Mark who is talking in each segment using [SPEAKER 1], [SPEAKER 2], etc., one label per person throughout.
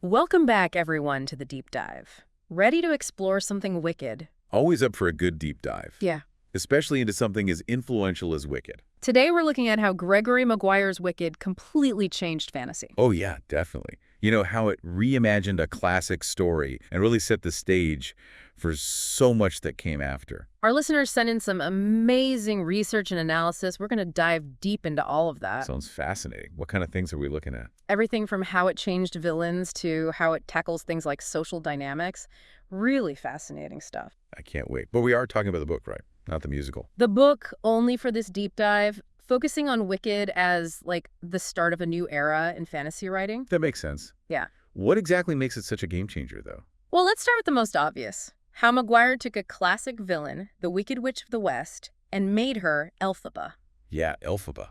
[SPEAKER 1] Welcome back, everyone, to the deep dive. Ready to explore something wicked?
[SPEAKER 2] Always up for a good deep dive.
[SPEAKER 1] Yeah.
[SPEAKER 2] Especially into something as influential as Wicked.
[SPEAKER 1] Today we're looking at how Gregory Maguire's Wicked completely changed fantasy.
[SPEAKER 2] Oh yeah, definitely. You know, how it reimagined a classic story and really set the stage for so much that came after.
[SPEAKER 1] Our listeners sent in some amazing research and analysis. We're going to dive deep into all of that.
[SPEAKER 2] Sounds fascinating. What kind of things are we looking at?
[SPEAKER 1] Everything from how it changed villains to how it tackles things like social dynamics. Really fascinating stuff.
[SPEAKER 2] I can't wait. But we are talking about the book, right? Not the musical.
[SPEAKER 1] The book, only for this deep dive, focusing on Wicked as, like, the start of a new era in fantasy writing.
[SPEAKER 2] That makes sense.
[SPEAKER 1] Yeah.
[SPEAKER 2] What exactly makes it such a game changer, though?
[SPEAKER 1] Well, let's start with the most obvious. How Maguire took a classic villain, the Wicked Witch of the West, and made her Elphaba.
[SPEAKER 2] Yeah, Elphaba.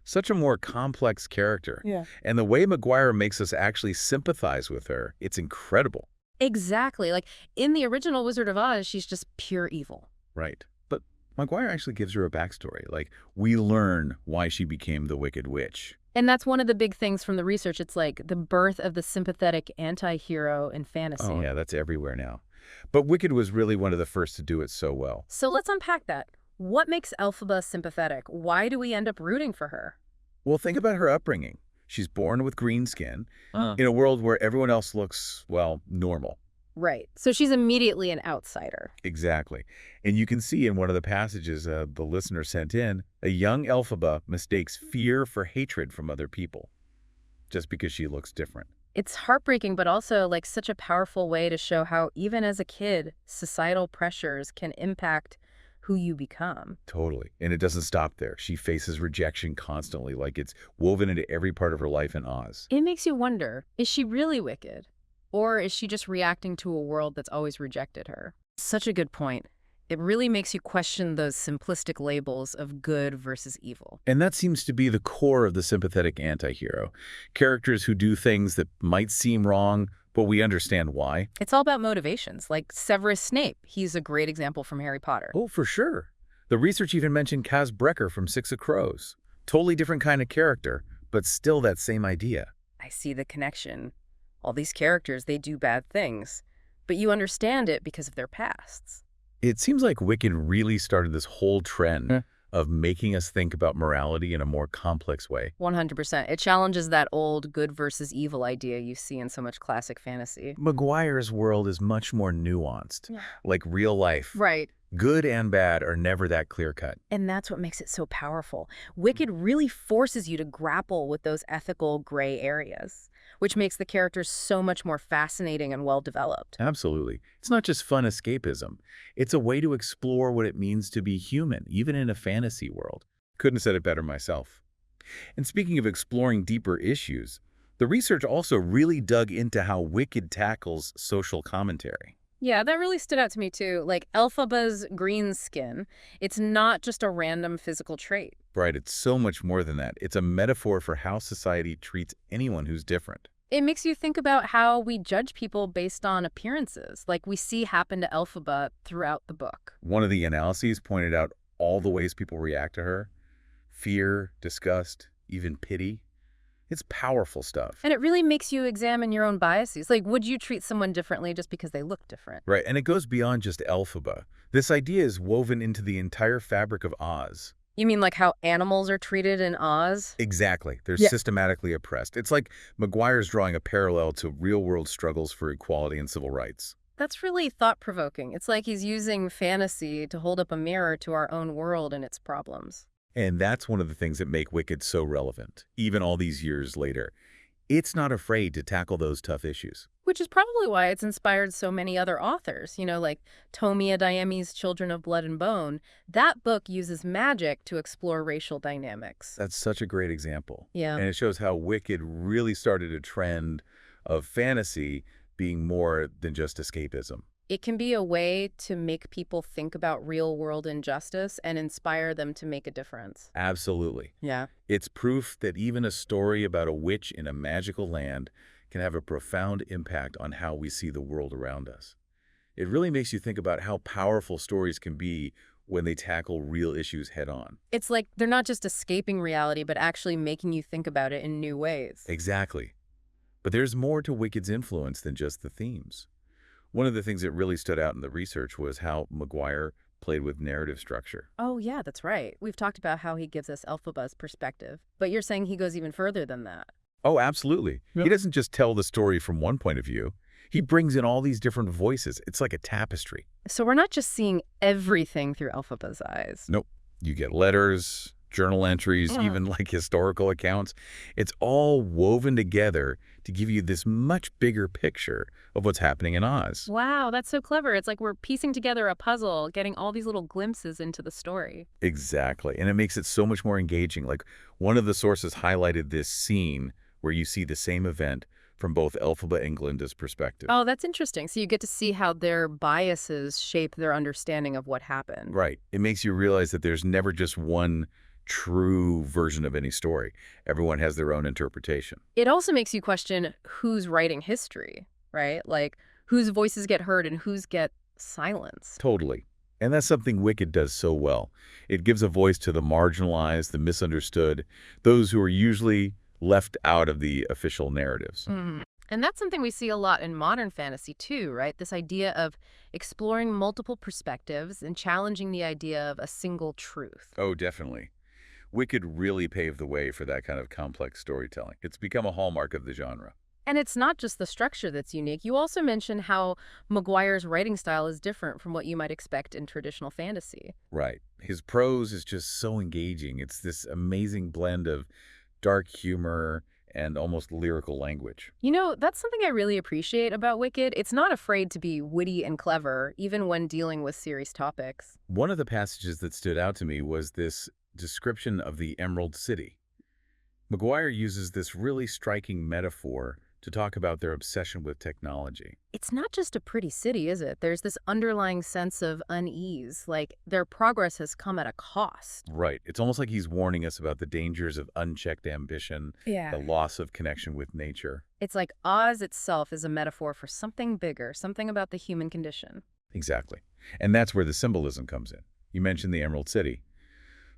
[SPEAKER 2] Such a more complex character.
[SPEAKER 1] Yeah.
[SPEAKER 2] And the way Maguire makes us actually sympathize with her, it's incredible.
[SPEAKER 1] Exactly. Like, in the original Wizard of Oz, she's just pure evil.
[SPEAKER 2] Right. But Maguire actually gives her a backstory. Like, we learn why she became the Wicked Witch.
[SPEAKER 1] And that's one of the big things from the research. It's like the birth of the sympathetic anti-hero in fantasy.
[SPEAKER 2] Oh, yeah, that's everywhere now. But Wicked was really one of the first to do it so well.
[SPEAKER 1] So let's unpack that. What makes Elphaba sympathetic? Why do we end up rooting for her?
[SPEAKER 2] Well, think about her upbringing. She's born with green skin in a world where everyone else looks, well, normal.
[SPEAKER 1] Right. So she's immediately an outsider.
[SPEAKER 2] Exactly. And you can see in one of the passages the listener sent in, a young Elphaba mistakes fear for hatred from other people just because she looks different.
[SPEAKER 1] It's heartbreaking, but also like such a powerful way to show how even as a kid, societal pressures can impact who you become.
[SPEAKER 2] Totally. And it doesn't stop there. She faces rejection constantly, like it's woven into every part of her life in Oz.
[SPEAKER 1] It makes you wonder, is she really wicked? Or is she just reacting to a world that's always rejected her? Such a good point. It really makes you question those simplistic labels of good versus evil.
[SPEAKER 2] And that seems to be the core of the sympathetic antihero. Characters who do things that might seem wrong, but we understand why.
[SPEAKER 1] It's all about motivations, like Severus Snape. He's a great example from Harry Potter.
[SPEAKER 2] Oh, for sure. The research even mentioned Kaz Brekker from Six of Crows. Totally different kind of character, but still that same idea.
[SPEAKER 1] I see the connection. All these characters, they do bad things, but you understand it because of their pasts.
[SPEAKER 2] It seems like Wicked really started this whole trend of making us think about morality in a more complex way.
[SPEAKER 1] 100%. It challenges that old good versus evil idea you see in so much classic fantasy.
[SPEAKER 2] Maguire's world is much more nuanced, like real life.
[SPEAKER 1] Right.
[SPEAKER 2] Good and bad are never that clear-cut.
[SPEAKER 1] And that's what makes it so powerful. Wicked really forces you to grapple with those ethical gray areas, which makes the characters so much more fascinating and well-developed.
[SPEAKER 2] Absolutely. It's not just fun escapism. It's a way to explore what it means to be human, even in a fantasy world. Couldn't have said it better myself. And speaking of exploring deeper issues, the research also really dug into how Wicked tackles social commentary.
[SPEAKER 1] Yeah, that really stood out to me too. Like Elphaba's green skin, it's not just a random physical trait.
[SPEAKER 2] Right, it's so much more than that. It's a metaphor for how society treats anyone who's different.
[SPEAKER 1] It makes you think about how we judge people based on appearances, like we see happen to Elphaba throughout the book.
[SPEAKER 2] One of the analyses pointed out all the ways people react to her. Fear, disgust, even pity. It's powerful stuff.
[SPEAKER 1] And it really makes you examine your own biases. Like, would you treat someone differently just because they look different?
[SPEAKER 2] Right, and it goes beyond just Elphaba. This idea is woven into the entire fabric of Oz.
[SPEAKER 1] You mean like how animals are treated in Oz?
[SPEAKER 2] Exactly. They're systematically oppressed. It's like Maguire's drawing a parallel to real-world struggles for equality and civil rights.
[SPEAKER 1] That's really thought-provoking. It's like he's using fantasy to hold up a mirror to our own world and its problems.
[SPEAKER 2] And that's one of the things that make Wicked so relevant, even all these years later. It's not afraid to tackle those tough issues.
[SPEAKER 1] Which is probably why it's inspired so many other authors, you know, like Tomi Adeyemi's Children of Blood and Bone. That book uses magic to explore racial dynamics.
[SPEAKER 2] That's such a great example.
[SPEAKER 1] Yeah.
[SPEAKER 2] And it shows how Wicked really started a trend of fantasy being more than just escapism.
[SPEAKER 1] It can be a way to make people think about real-world injustice and inspire them to make a difference.
[SPEAKER 2] Absolutely.
[SPEAKER 1] Yeah.
[SPEAKER 2] It's proof that even a story about a witch in a magical land can have a profound impact on how we see the world around us. It really makes you think about how powerful stories can be when they tackle real issues head-on.
[SPEAKER 1] It's like they're not just escaping reality, but actually making you think about it in new ways.
[SPEAKER 2] Exactly. But there's more to Wicked's influence than just the themes. One of the things that really stood out in the research was how Maguire played with narrative structure.
[SPEAKER 1] Oh, yeah, that's right. We've talked about how he gives us Elphaba's perspective, but you're saying he goes even further than that.
[SPEAKER 2] Oh, absolutely.
[SPEAKER 3] Yep.
[SPEAKER 2] He doesn't just tell the story from one point of view. He brings in all these different voices. It's like a tapestry.
[SPEAKER 1] So we're not just seeing everything through Elphaba's eyes.
[SPEAKER 2] Nope. You get letters, journal entries, even like historical accounts. It's all woven together to give you this much bigger picture of what's happening in Oz.
[SPEAKER 1] Wow, that's so clever. It's like we're piecing together a puzzle, getting all these little glimpses into the story.
[SPEAKER 2] Exactly. And it makes it so much more engaging. Like one of the sources highlighted this scene where you see the same event from both Elphaba and Glinda's perspective.
[SPEAKER 1] Oh, that's interesting. So you get to see how their biases shape their understanding of what happened.
[SPEAKER 2] Right. It makes you realize that there's never just one true version of any story. Everyone has their own interpretation.
[SPEAKER 1] It also makes you question who's writing history, right? Like whose voices get heard and whose get silenced.
[SPEAKER 2] Totally. And that's something Wicked does so well. It gives a voice to the marginalized, the misunderstood, those who are usually left out of the official narratives.
[SPEAKER 1] And that's something we see a lot in modern fantasy too, right? This idea of exploring multiple perspectives and challenging the idea of a single truth.
[SPEAKER 2] Oh, definitely. Wicked really paved the way for that kind of complex storytelling. It's become a hallmark of the genre.
[SPEAKER 1] And it's not just the structure that's unique. You also mentioned how Maguire's writing style is different from what you might expect in traditional fantasy.
[SPEAKER 2] Right. His prose is just so engaging. It's this amazing blend of dark humor and almost lyrical language.
[SPEAKER 1] You know, that's something I really appreciate about Wicked. It's not afraid to be witty and clever, even when dealing with serious topics.
[SPEAKER 2] One of the passages that stood out to me was this description of the Emerald City. Maguire uses this really striking metaphor to talk about their obsession with technology.
[SPEAKER 1] It's not just a pretty city, is it? There's this underlying sense of unease, like their progress has come at a cost.
[SPEAKER 2] Right. It's almost like he's warning us about the dangers of unchecked ambition, the loss of connection with nature.
[SPEAKER 1] It's like Oz itself is a metaphor for something bigger, something about the human condition.
[SPEAKER 2] Exactly. And that's where the symbolism comes in. You mentioned the Emerald City.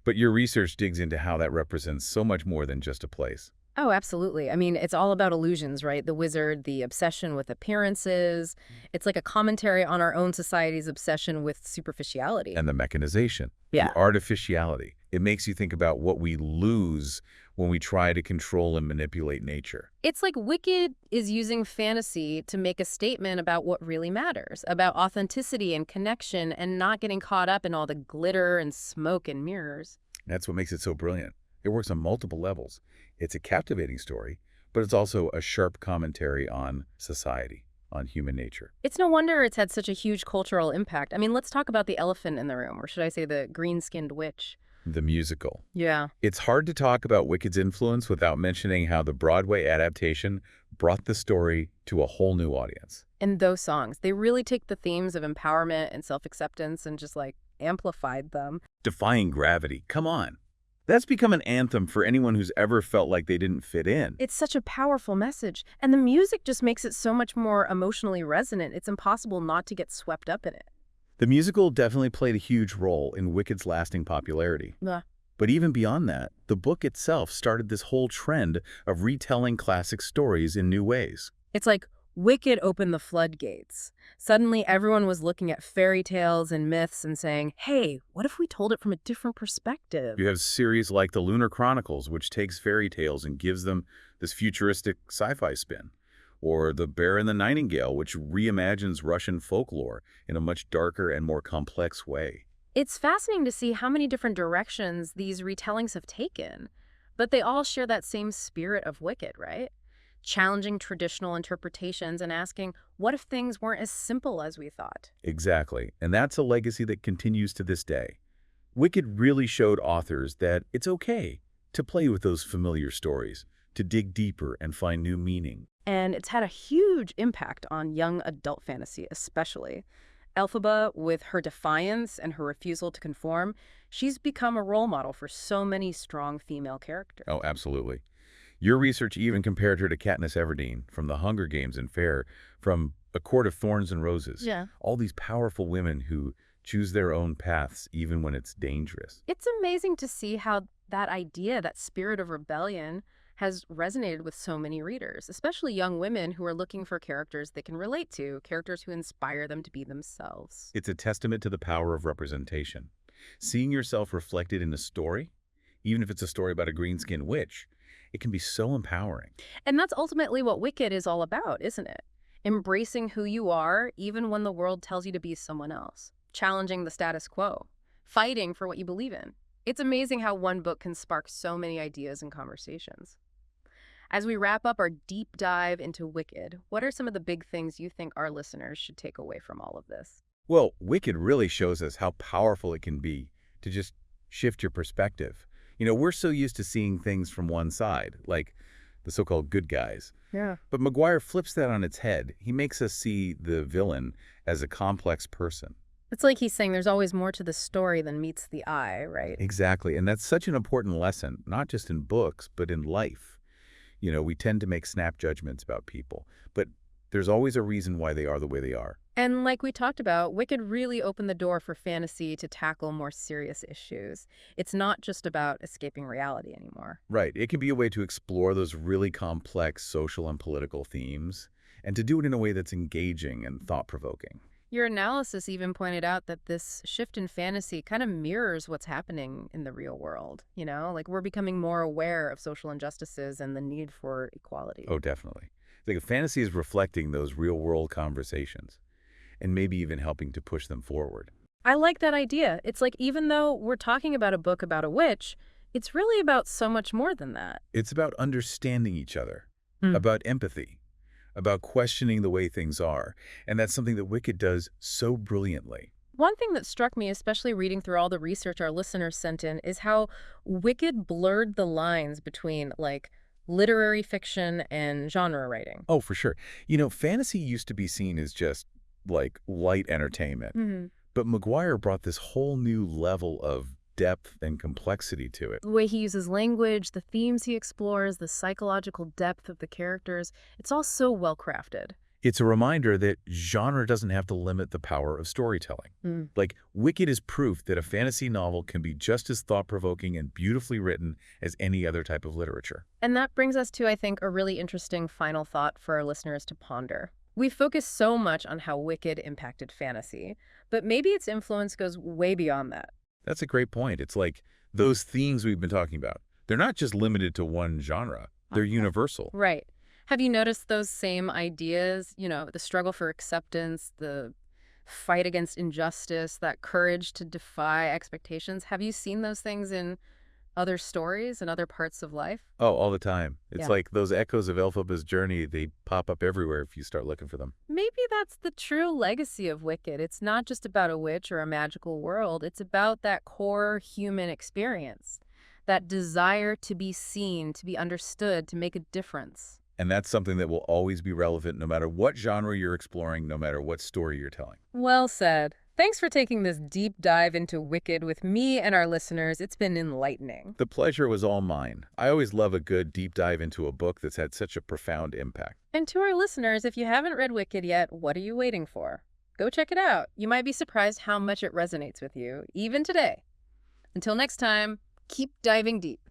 [SPEAKER 2] But your research digs into how that represents so much more than just a place.
[SPEAKER 1] Oh, absolutely. I mean, it's all about illusions, right? The wizard, the obsession with appearances. It's like a commentary on our own society's obsession with superficiality.
[SPEAKER 2] And the mechanization,
[SPEAKER 1] Yeah.
[SPEAKER 2] the artificiality. It makes you think about what we lose when we try to control and manipulate nature.
[SPEAKER 1] It's like Wicked is using fantasy to make a statement about what really matters, about authenticity and connection and not getting caught up in all the glitter and smoke and mirrors.
[SPEAKER 2] That's what makes it so brilliant. It works on multiple levels. It's a captivating story, but it's also a sharp commentary on society, on human nature.
[SPEAKER 1] It's no wonder it's had such a huge cultural impact. I mean, let's talk about the elephant in the room, or should I say the green-skinned witch.
[SPEAKER 2] The musical.
[SPEAKER 1] Yeah.
[SPEAKER 2] It's hard to talk about Wicked's influence without mentioning how the Broadway adaptation brought the story to a whole new audience.
[SPEAKER 1] And those songs, they really take the themes of empowerment and self-acceptance and just like amplified them.
[SPEAKER 2] Defying gravity. Come on. That's become an anthem for anyone who's ever felt like they didn't fit in.
[SPEAKER 1] It's such a powerful message, and the music just makes it so much more emotionally resonant. It's impossible not to get swept up in it.
[SPEAKER 2] The musical definitely played a huge role in Wicked's lasting popularity.
[SPEAKER 1] Yeah.
[SPEAKER 2] But even beyond that, the book itself started this whole trend of retelling classic stories in new ways.
[SPEAKER 1] It's like Wicked opened the floodgates. Suddenly, everyone was looking at fairy tales and myths and saying, hey, what if we told it from a different perspective?
[SPEAKER 2] You have series like The Lunar Chronicles, which takes fairy tales and gives them this futuristic sci-fi spin. Or The Bear and the Nightingale, which reimagines Russian folklore in a much darker and more complex way.
[SPEAKER 1] It's fascinating to see how many different directions these retellings have taken. But they all share that same spirit of Wicked, right? Challenging traditional interpretations and asking, what if things weren't as simple as we thought?
[SPEAKER 2] Exactly. And that's a legacy that continues to this day. Wicked really showed authors that it's okay to play with those familiar stories, to dig deeper and find new meaning.
[SPEAKER 1] And it's had a huge impact on young adult fantasy, especially. Elphaba, with her defiance and her refusal to conform, she's become a role model for so many strong female characters.
[SPEAKER 2] Oh, absolutely. Your research even compared her to Katniss Everdeen from The Hunger Games and Fair, from A Court of Thorns and Roses.
[SPEAKER 1] Yeah.
[SPEAKER 2] All these powerful women who choose their own paths even when it's dangerous.
[SPEAKER 1] It's amazing to see how that idea, that spirit of rebellion, has resonated with so many readers, especially young women who are looking for characters they can relate to, characters who inspire them to be themselves.
[SPEAKER 2] It's a testament to the power of representation. Seeing yourself reflected in a story, even if it's a story about a green-skinned witch, it can be so empowering.
[SPEAKER 1] And that's ultimately what Wicked is all about, isn't it? Embracing who you are, even when the world tells you to be someone else. Challenging the status quo. Fighting for what you believe in. It's amazing how one book can spark so many ideas and conversations. As we wrap up our deep dive into Wicked, what are some of the big things you think our listeners should take away from all of this?
[SPEAKER 2] Well, Wicked really shows us how powerful it can be to just shift your perspective. We're so used to seeing things from one side, like the so-called good guys.
[SPEAKER 1] Yeah.
[SPEAKER 2] But Maguire flips that on its head. He makes us see the villain as a complex person.
[SPEAKER 1] It's like he's saying there's always more to the story than meets the eye, right?
[SPEAKER 2] Exactly. And that's such an important lesson, not just in books, but in life. We tend to make snap judgments about people, but there's always a reason why they are the way they are.
[SPEAKER 1] And like we talked about, Wicked really opened the door for fantasy to tackle more serious issues. It's not just about escaping reality anymore.
[SPEAKER 2] Right. It can be a way to explore those really complex social and political themes, and to do it in a way that's engaging and thought-provoking.
[SPEAKER 1] Your analysis even pointed out that this shift in fantasy kind of mirrors what's happening in the real world. Like we're becoming more aware of social injustices and the need for equality.
[SPEAKER 2] Oh, definitely. Like fantasy is reflecting those real-world conversations, and maybe even helping to push them forward.
[SPEAKER 1] I like that idea. It's like even though we're talking about a book about a witch, it's really about so much more than that.
[SPEAKER 2] It's about understanding each other, about empathy, about questioning the way things are, and that's something that Wicked does so brilliantly.
[SPEAKER 1] One thing that struck me, especially reading through all the research our listeners sent in, is how Wicked blurred the lines between, like, literary fiction and genre writing.
[SPEAKER 2] Oh, for sure. Fantasy used to be seen as just, like, light entertainment. But Maguire brought this whole new level of depth and complexity to it.
[SPEAKER 1] The way he uses language, the themes he explores, the psychological depth of the characters, it's all so well crafted.
[SPEAKER 2] It's a reminder that genre doesn't have to limit the power of storytelling. Like, Wicked is proof that a fantasy novel can be just as thought-provoking and beautifully written as any other type of literature.
[SPEAKER 1] And that brings us to, I think, a really interesting final thought for our listeners to ponder. We focus so much on how Wicked impacted fantasy, but maybe its influence goes way beyond that.
[SPEAKER 2] That's a great point. It's like those themes we've been talking about. They're not just limited to one genre. They're universal.
[SPEAKER 1] Right. Have you noticed those same ideas, the struggle for acceptance, the fight against injustice, that courage to defy expectations? Have you seen those things in other stories and other parts of life?
[SPEAKER 2] Oh, all the time. It's
[SPEAKER 1] Yeah.
[SPEAKER 2] like those echoes of Elphaba's journey, they pop up everywhere if you start looking for them.
[SPEAKER 1] Maybe that's the true legacy of Wicked. It's not just about a witch or a magical world. It's about that core human experience, that desire to be seen, to be understood, to make a difference.
[SPEAKER 2] And that's something that will always be relevant no matter what genre you're exploring, no matter what story you're telling.
[SPEAKER 1] Well said. Thanks for taking this deep dive into Wicked with me and our listeners. It's been enlightening.
[SPEAKER 2] The pleasure was all mine. I always love a good deep dive into a book that's had such a profound impact.
[SPEAKER 1] And to our listeners, if you haven't read Wicked yet, what are you waiting for? Go check it out. You might be surprised how much it resonates with you, even today. Until next time, keep diving deep.